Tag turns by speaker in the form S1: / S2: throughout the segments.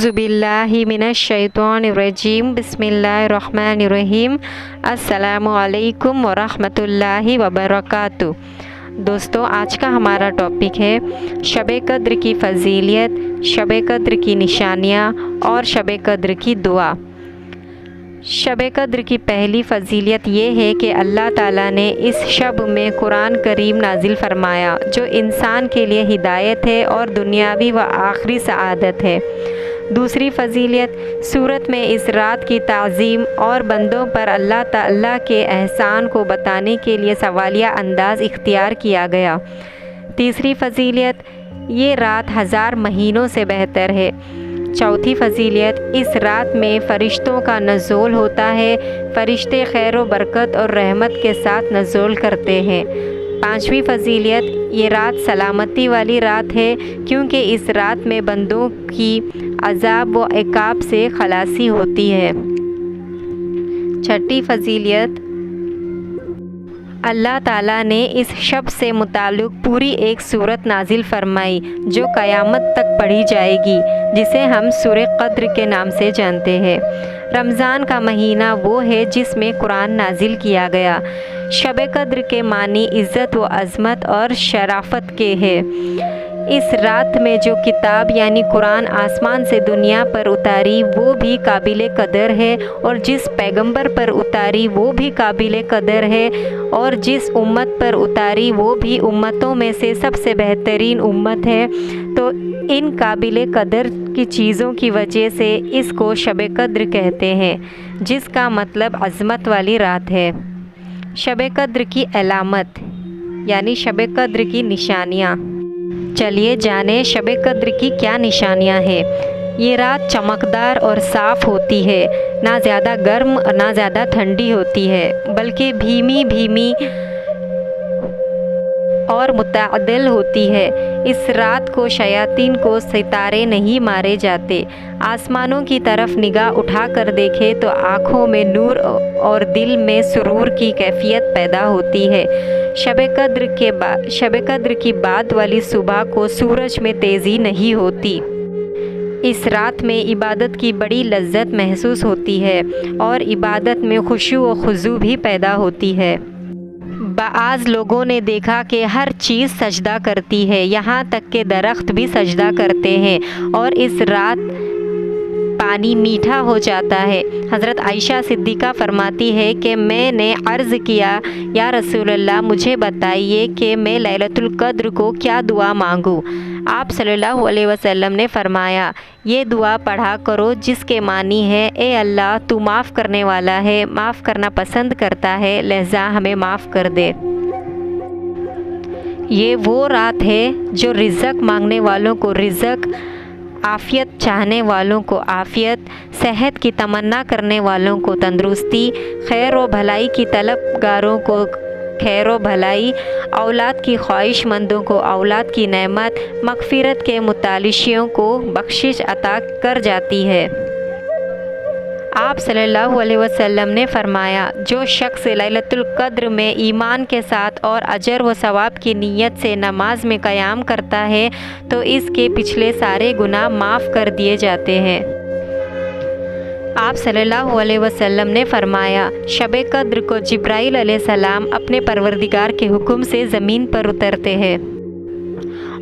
S1: اعوذ باللہ من الشیطان الرجیم بسم اللہ الرحمن الرحیم السلام علیکم ورحمۃ اللہ وبرکاتہ۔ دوستو، آج کا ہمارا ٹاپک ہے شب قدر کی فضیلت، شب قدر کی نشانیاں اور شب قدر کی دعا۔ شب قدر کی پہلی فضیلت یہ ہے کہ اللہ تعالیٰ نے اس شب میں قرآن کریم نازل فرمایا جو انسان کے لیے ہدایت ہے اور دنیاوی و آخری سعادت ہے۔ دوسری فضیلت، سورت میں اس رات کی تعظیم اور بندوں پر اللہ تعالیٰ کے احسان کو بتانے کے لیے سوالیہ انداز اختیار کیا گیا۔ تیسری فضیلت، یہ رات 1000 مہینوں سے بہتر ہے۔ چوتھی فضیلت، اس رات میں فرشتوں کا نزول ہوتا ہے، فرشتے خیر و برکت اور رحمت کے ساتھ نزول کرتے ہیں۔ پانچویں فضیلت، یہ رات سلامتی والی رات ہے کیونکہ اس رات میں بندوں کی عذاب و عقاب سے خلاصی ہوتی ہے۔ چھٹی فضیلت، اللہ تعالیٰ نے اس شب سے متعلق پوری ایک سورت نازل فرمائی جو قیامت تک پڑھی جائے گی، جسے ہم سورہ قدر کے نام سے جانتے ہیں۔ رمضان کا مہینہ وہ ہے جس میں قرآن نازل کیا گیا۔ شب قدر کے معنی عزت و عظمت اور شرافت کے ہے۔ اس رات میں جو کتاب یعنی قرآن آسمان سے دنیا پر اتاری وہ بھی قابل قدر ہے، اور جس پیغمبر پر اتاری وہ بھی قابل قدر ہے، اور جس امت پر اتاری وہ بھی امتوں میں سے سب سے بہترین امت ہے۔ تو ان قابل قدر کی چیزوں کی وجہ سے اس کو شب قدر کہتے ہیں، جس کا مطلب عظمت والی رات ہے۔ شب قدر کی علامت یعنی شب قدر کی نشانیاں۔ چلیے جانیں شب قدر کی کیا نشانیاں ہیں۔ یہ رات چمکدار اور صاف ہوتی ہے، نہ زیادہ گرم اور نہ زیادہ ٹھنڈی ہوتی ہے، بلکہ دھیمی اور متعدل ہوتی ہے۔ اس رات کو شیاطین کو ستارے نہیں مارے جاتے۔ آسمانوں کی طرف نگاہ اٹھا کر دیکھے تو آنکھوں میں نور اور دل میں سرور کی کیفیت پیدا ہوتی ہے۔ شب قدر کی بعد والی صبح کو سورج میں تیزی نہیں ہوتی۔ اس رات میں عبادت کی بڑی لذت محسوس ہوتی ہے اور عبادت میں خشوع و خضوع بھی پیدا ہوتی ہے۔ بعض لوگوں نے دیکھا کہ ہر چیز سجدہ کرتی ہے، یہاں تک کہ درخت بھی سجدہ کرتے ہیں، اور اس رات پانی میٹھا ہو جاتا ہے۔ حضرت عائشہ صدیقہ فرماتی ہے کہ میں نے عرض کیا، یا رسول اللہ مجھے بتائیے کہ میں لیلۃ القدر کو کیا دعا مانگوں؟ آپ صلی اللہ علیہ وسلم نے فرمایا، یہ دعا پڑھا کرو جس کے معنی ہے، اے اللہ تو معاف کرنے والا ہے، معاف کرنا پسند کرتا ہے، لہذا ہمیں معاف کر دے۔ یہ وہ رات ہے جو رزق مانگنے والوں کو رزق، عافیت چاہنے والوں کو عافیت، صحت کی تمنا کرنے والوں کو تندرستی، خیر و بھلائی کی طلبگاروں کو خیر و بھلائی، اولاد کی خواہش مندوں کو اولاد کی نعمت، مغفرت کے متلاشیوں کو بخشش عطا کر جاتی ہے۔ آپ صلی اللہ علیہ وسلم نے فرمایا، جو شخص لیلۃ القدر میں ایمان کے ساتھ اور اجر و ثواب کی نیت سے نماز میں قیام کرتا ہے تو اس کے پچھلے سارے گناہ معاف کر دیے جاتے ہیں۔ آپ صلی اللہ علیہ وسلم نے فرمایا، شب قدر کو جبرائیل علیہ السلام اپنے پروردگار کے حکم سے زمین پر اترتے ہیں،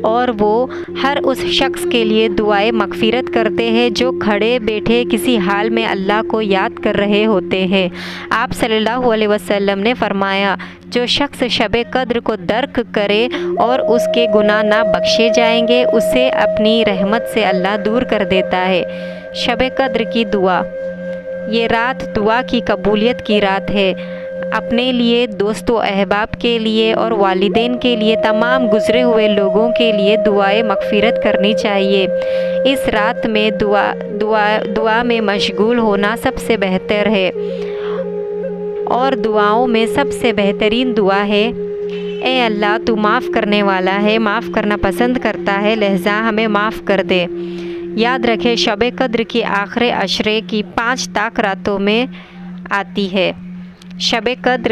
S1: اور وہ ہر اس شخص کے لیے دعائے مغفرت کرتے ہیں جو کھڑے بیٹھے کسی حال میں اللہ کو یاد کر رہے ہوتے ہیں۔ آپ صلی اللہ علیہ وسلم نے فرمایا، جو شخص شب قدر کو درک کرے اور اس کے گناہ نہ بخشے جائیں گے، اسے اپنی رحمت سے اللہ دور کر دیتا ہے۔ شب قدر کی دعا، یہ رات دعا کی قبولیت کی رات ہے۔ اپنے لیے، دوست و احباب کے لیے اور والدین کے لیے، تمام گزرے ہوئے لوگوں کے لیے دعائے مغفرت کرنی چاہیے۔ اس رات میں دعا میں مشغول ہونا سب سے بہتر ہے، اور دعاؤں میں سب سے بہترین دعا ہے، اے اللہ تو معاف کرنے والا ہے، معاف کرنا پسند کرتا ہے، لہذا ہمیں معاف کر دے۔ یاد رکھیں شب قدر کی آخر عشرے کی 5 طاق راتوں میں آتی ہے۔ شب قدر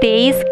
S1: 23,